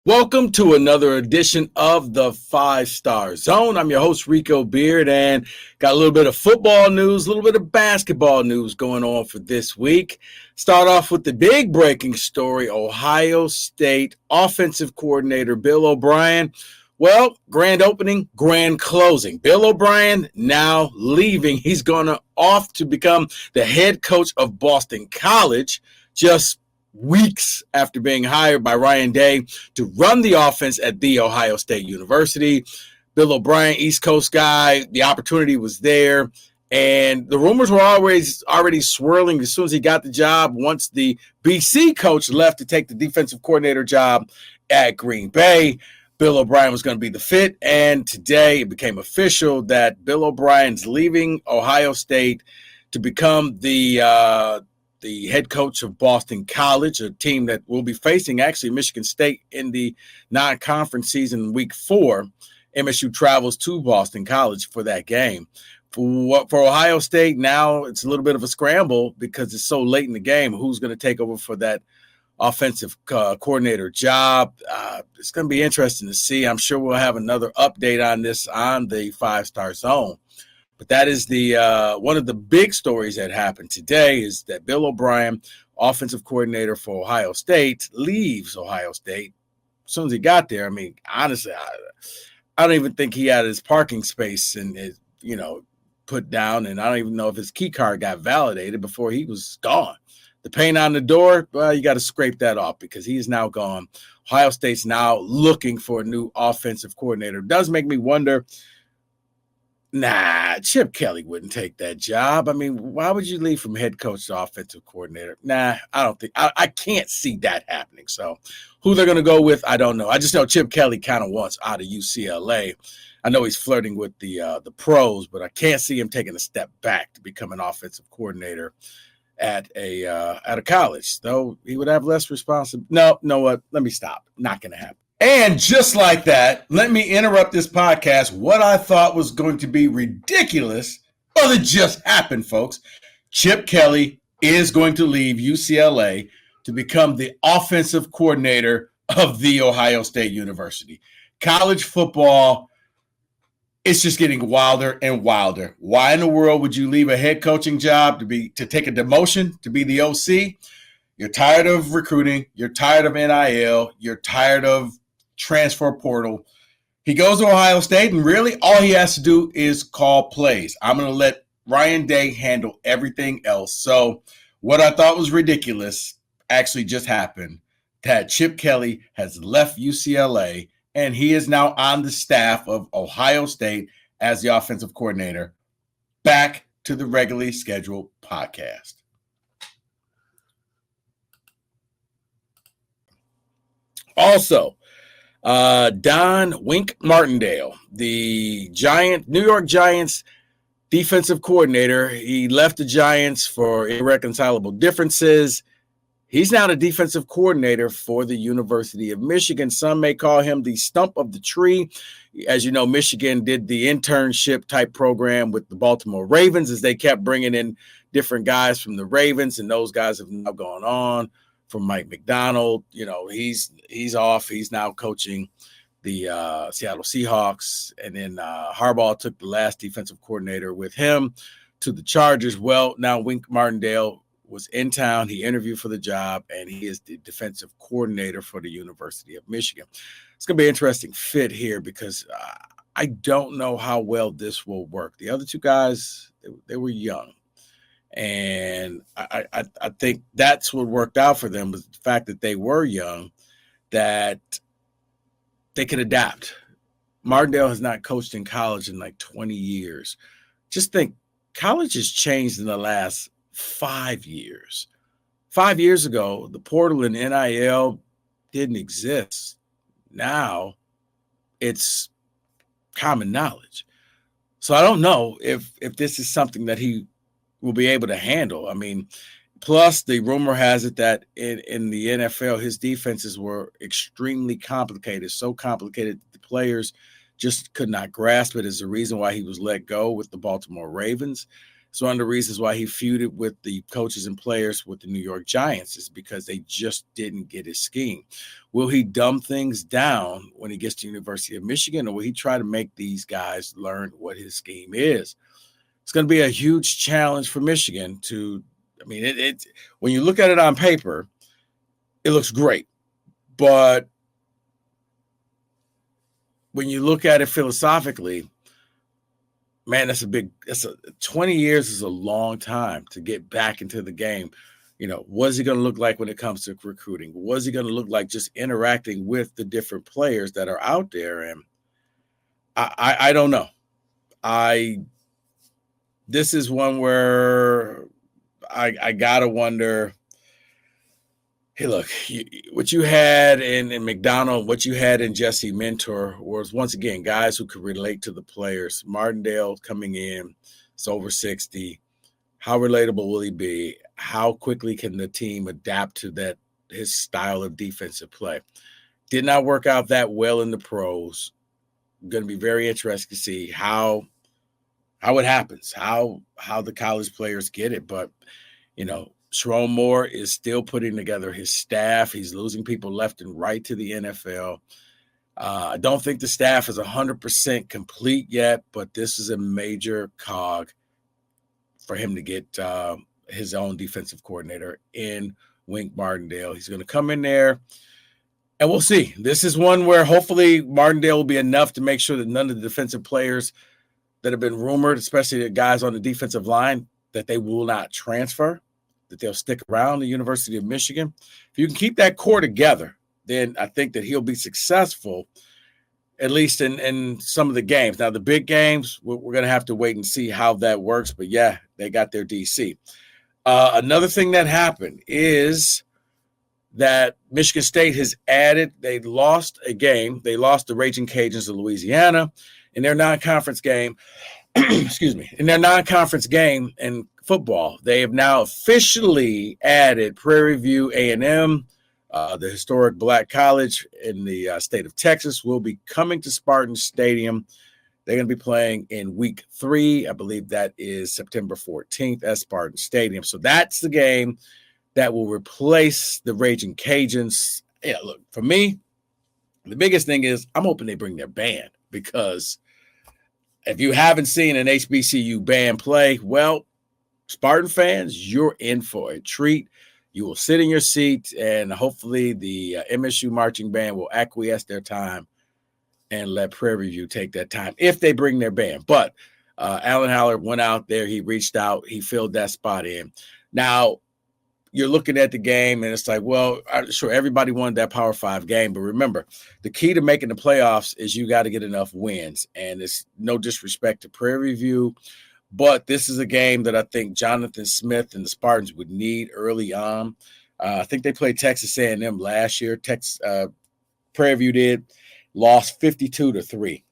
Welcome to another edition of the 5-Star Zone. I'm your host, Rico Beard, and got a little bit of football news, a little bit of basketball news going on for this week. Start off with the big breaking story. Ohio State offensive coordinator Bill O'Brien. Well, grand opening, grand closing. Bill O'Brien now leaving. He's going off to become the head coach of Boston College, just weeks after being hired by Ryan Day to run the offense at The Ohio State University. Bill O'Brien, East Coast guy, the opportunity was there. And the rumors were already swirling as soon as he got the job. Once the BC coach left to take the defensive coordinator job at Green Bay, Bill O'Brien was going to be the fit. And today it became official that Bill O'Brien's leaving Ohio State to become the head coach of Boston College, a team that will be facing actually Michigan State in the non-conference season week 4. MSU travels to Boston College for that game. For Ohio State, now it's a little bit of a scramble because it's so late in the game. Who's going to take over for that offensive coordinator job? It's going to be interesting to see. I'm sure we'll have another update on this on the 5-Star Zone. But that is the one of the big stories that happened today is that Bill O'Brien, offensive coordinator for Ohio State, leaves Ohio State. As soon as he got there, I mean, honestly, I don't even think he had his parking space and put down, and I don't even know if his key card got validated before he was gone. The paint on the door, well, you got to scrape that off because he is now gone. Ohio State's now looking for a new offensive coordinator. It does make me wonder. Nah, Chip Kelly wouldn't take that job. I mean, why would you leave from head coach to offensive coordinator? Nah, I don't think I can't see that happening. So who they're going to go with, I don't know. I just know Chip Kelly kind of wants out of UCLA. I know he's flirting with the pros, but I can't see him taking a step back to become an offensive coordinator at a college. Though he would have less responsibility. No, know what? Let me stop. Not going to happen. And just like that, let me interrupt this podcast. What I thought was going to be ridiculous, well, it just happened, folks. Chip Kelly is going to leave UCLA to become the offensive coordinator of The Ohio State University. College football, it's just getting wilder and wilder. Why in the world would you leave a head coaching job to take a demotion to be the OC? You're tired of recruiting. You're tired of NIL. You're tired of transfer portal. He goes to Ohio State, and really all he has to do is call plays. I'm going to let Ryan Day handle everything else. So what I thought was ridiculous actually just happened, that Chip Kelly has left UCLA, and he is now on the staff of Ohio State as the offensive coordinator. Back to the regularly scheduled podcast. Also, Don Wink Martindale, the New York Giants defensive coordinator, he left the Giants for irreconcilable differences. He's now the defensive coordinator for the University of Michigan. Some may call him the stump of the tree. As you know, Michigan did the internship type program with the Baltimore Ravens as they kept bringing in different guys from the Ravens, and those guys have now gone on. From Mike McDonald, he's off. He's now coaching the Seattle Seahawks. And then Harbaugh took the last defensive coordinator with him to the Chargers. Well, now Wink Martindale was in town. He interviewed for the job, and he is the defensive coordinator for the University of Michigan. It's going to be an interesting fit here because I don't know how well this will work. The other two guys, they were young. And I think that's what worked out for them was the fact that they were young, that they could adapt. Martindale has not coached in college in like 20 years. Just think, college has changed in the last 5 years. 5 years ago, the portal and NIL didn't exist. Now it's common knowledge. So I don't know if this is something that he will be able to handle. I mean, plus the rumor has it that in the NFL, his defenses were extremely complicated, so complicated that the players just could not grasp it as the reason why he was let go with the Baltimore Ravens. It's one of the reasons why he feuded with the coaches and players with the New York Giants, is because they just didn't get his scheme. Will he dumb things down when he gets to the University of Michigan, or will he try to make these guys learn what his scheme is? It's going to be a huge challenge for Michigan to, I mean, it when you look at it on paper, it looks great. But when you look at it philosophically, man, that's 20 years is a long time to get back into the game. What is he going to look like when it comes to recruiting? What is he going to look like just interacting with the different players that are out there? And I don't know. This is one where I gotta wonder. Hey, look, what you had in McDonald, what you had in Jesse Mentor was, once again, guys who could relate to the players. Martindale coming in, it's over 60. How relatable will he be? How quickly can the team adapt to his style of defensive play? Did not work out that well in the pros. Going to be very interesting to see how it happens, how the college players get it. But, Sharon Moore is still putting together his staff. He's losing people left and right to the NFL. I don't think the staff is 100% complete yet, but this is a major cog for him to get his own defensive coordinator in Wink Martindale. He's going to come in there, and we'll see. This is one where hopefully Martindale will be enough to make sure that none of the defensive players that have been rumored, especially the guys on the defensive line, that they will not transfer, that they'll stick around the University of Michigan. If you can keep that core together, then I think that he'll be successful, at least in some of the games. Now, the big games, we're going to have to wait and see how that works. But, yeah, they got their DC. Another thing that happened is that Michigan State has added, they lost a game. They lost the Raging Cajuns of Louisiana in their non-conference game. Excuse me. In their non-conference game in football, they have now officially added Prairie View A&M, the historic black college in the state of Texas, will be coming to Spartan Stadium. They're going to be playing in week 3. I believe that is September 14th at Spartan Stadium. So that's the game that will replace the Raging Cajuns. Yeah, look, for me, the biggest thing is I'm hoping they bring their band, because if you haven't seen an HBCU band play, well, Spartan fans, you're in for a treat. You will sit in your seat, and hopefully the MSU marching band will acquiesce their time and let Prairie View take that time if they bring their band. But Alan Haller went out there. He reached out. He filled that spot in. Now, you're looking at the game, and it's like, well, sure, everybody wanted that Power 5 game. But remember, the key to making the playoffs is you got to get enough wins. And it's no disrespect to Prairie View, but this is a game that I think Jonathan Smith and the Spartans would need early on. I think they played Texas A&M last year. Prairie View did, lost 52-3.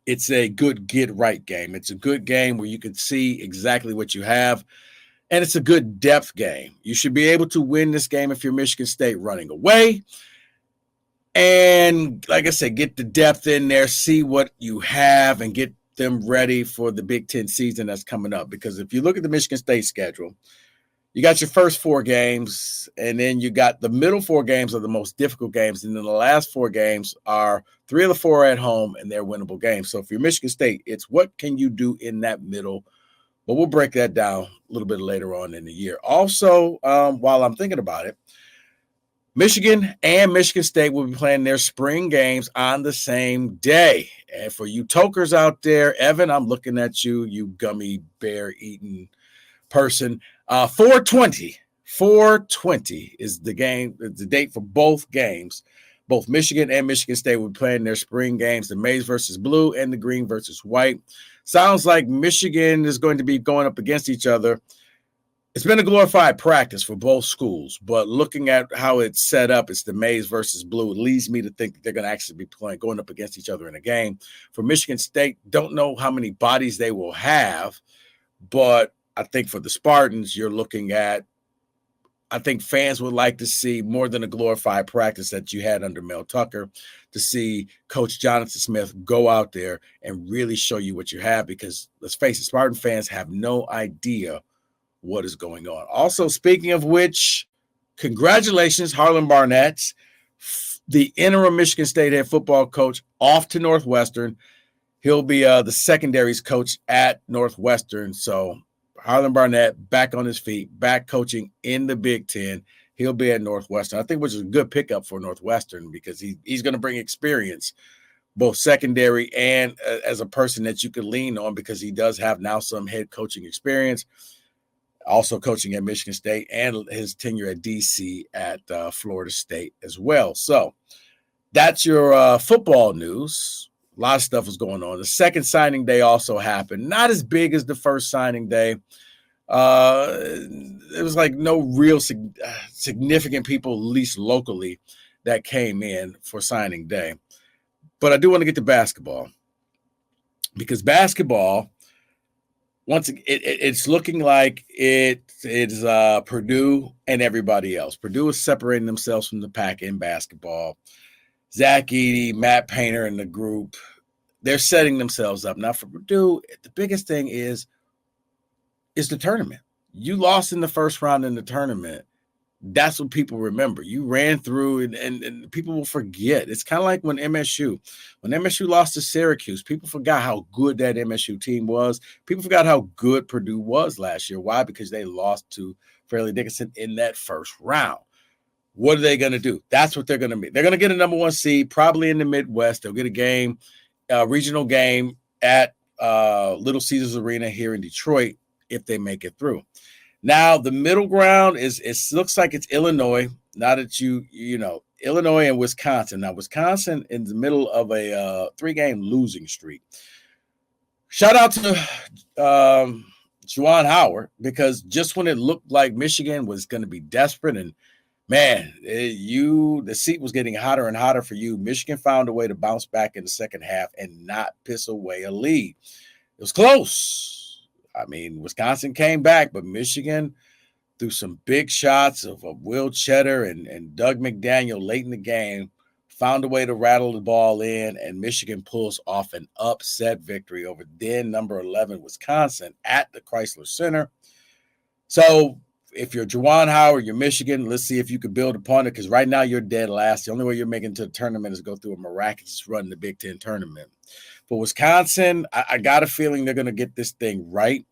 It's a good get-right game. It's a good game where you can see exactly what you have. And it's a good depth game. You should be able to win this game if you're Michigan State running away. And like I said, get the depth in there, see what you have, and get them ready for the Big Ten season that's coming up. Because if you look at the Michigan State schedule, you got your first 4 games, and then you got the middle 4 games are the most difficult games. And then the last 4 games are 3 of the 4 at home, and they're winnable games. So if you're Michigan State, it's what can you do in that middle. But we'll break that down a little bit later on in the year. Also, while I'm thinking about it, Michigan and Michigan State will be playing their spring games on the same day. And for you tokers out there, Evan, I'm looking at you, you gummy bear-eating person. 4/20 is the game, the date for both games. Both Michigan and Michigan State will be playing their spring games, the maize versus blue and the green versus white. Sounds like Michigan is going to be going up against each other. It's been a glorified practice for both schools, but looking at how it's set up, it's the maize versus blue. It leads me to think that they're going to actually be going up against each other in a game. For Michigan State, don't know how many bodies they will have, but I think for the Spartans, you're looking at I think fans would like to see more than a glorified practice that you had under Mel Tucker, to see Coach Jonathan Smith go out there and really show you what you have, because let's face it, Spartan fans have no idea what is going on. Also, speaking of which, congratulations, Harlan Barnett, the interim Michigan State head football coach, off to Northwestern. He'll be the secondaries coach at Northwestern. So Harlan Barnett back on his feet, back coaching in the Big Ten. He'll be at Northwestern, I think, which is a good pickup for Northwestern, because he's going to bring experience, both secondary and as a person that you can lean on, because he does have now some head coaching experience, also coaching at Michigan State, and his tenure at DC at Florida State as well. So that's your football news. A lot of stuff was going on. The second signing day also happened. Not as big as the first signing day. It was like no real significant people, at least locally, that came in for signing day. But I do want to get to basketball, because basketball, it's looking like it's Purdue and everybody else. Purdue is separating themselves from the pack in basketball. Zach Edey, Matt Painter, and the group, they're setting themselves up. Now, for Purdue, the biggest thing is the tournament. You lost in the first round in the tournament. That's what people remember. You ran through, and people will forget. It's kind of like when MSU lost to Syracuse, people forgot how good that MSU team was. People forgot how good Purdue was last year. Why? Because they lost to Fairleigh Dickinson in that first round. What are they going to do? That's what they're going to be. They're going to get a number one seed, probably in the Midwest. They'll get a game, regional game at Little Caesars Arena here in Detroit if they make it through. Now, the middle ground it looks like it's Illinois. Now that you know, Illinois and Wisconsin. Now, Wisconsin in the middle of a 3-game losing streak. Shout out to Juwan Howard, because just when it looked like Michigan was going to be desperate and man, the seat was getting hotter and hotter for you, Michigan found a way to bounce back in the second half and not piss away a lead. It was close. I mean, Wisconsin came back, but Michigan, threw some big shots of Will Cheddar and Doug McDaniel late in the game, found a way to rattle the ball in, and Michigan pulls off an upset victory over then number 11 Wisconsin at the Chrysler Center. So if you're Juwan Howard, you're Michigan, let's see if you can build upon it, because right now you're dead last. The only way you're making it to the tournament is go through a miraculous run in the Big Ten tournament. For Wisconsin, I got a feeling they're going to get this thing right.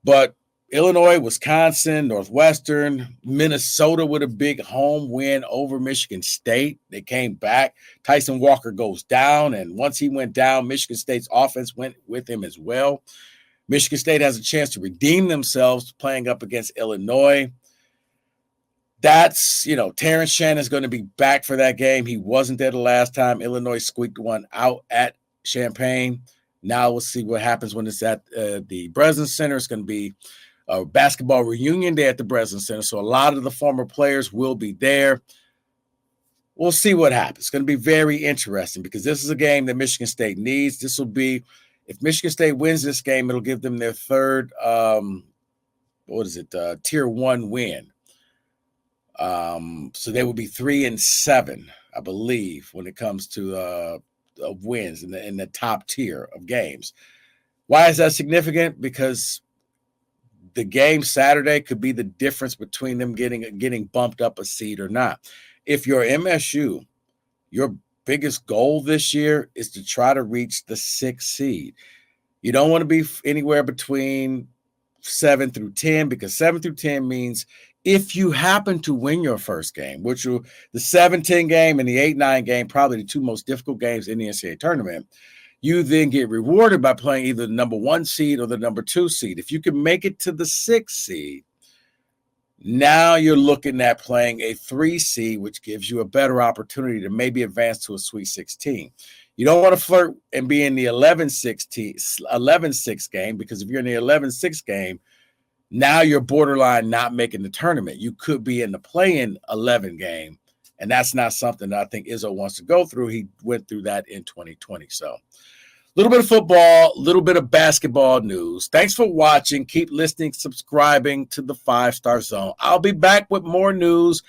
But Illinois, Wisconsin, Northwestern, Minnesota with a big home win over Michigan State. They came back. Tyson Walker goes down, and once he went down, Michigan State's offense went with him as well. Michigan State has a chance to redeem themselves playing up against Illinois. That's, Terrence Shannon's going to be back for that game. He wasn't there the last time. Illinois squeaked one out at Champaign. Now we'll see what happens when it's at the Breslin Center. It's going to be a basketball reunion day at the Breslin Center. So a lot of the former players will be there. We'll see what happens. It's going to be very interesting, because this is a game that Michigan State needs. This will be, if Michigan State wins this game, it'll give them their third, tier 1 win. So they will be 3-7, I believe, when it comes to of wins in the top tier of games. Why is that significant? Because the game Saturday could be the difference between them getting bumped up a seed or not. If you're MSU, your biggest goal this year is to try to reach the 6th seed. You don't want to be anywhere between 7 through 10, because 7 through 10 means if you happen to win your first game, which will the 7-10 game and the 8-9 game, probably the two most difficult games in the NCAA tournament, you then get rewarded by playing either the number 1 seed or the number 2 seed. If you can make it to the 6th seed, now you're looking at playing a 3 seed, which gives you a better opportunity to maybe advance to a Sweet 16. You don't want to flirt and be in the 11-6 game, because if you're in the 11-6 game, now you're borderline not making the tournament. You could be in the play-in 11 game, and that's not something that I think Izzo wants to go through. He went through that in 2020. So little bit of football, a little bit of basketball news. Thanks for watching. Keep listening, subscribing to the 5-Star Zone. I'll be back with more news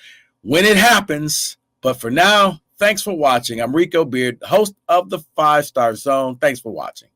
when it happens. But for now, thanks for watching. I'm Rico Beard, host of the 5-Star Zone. Thanks for watching.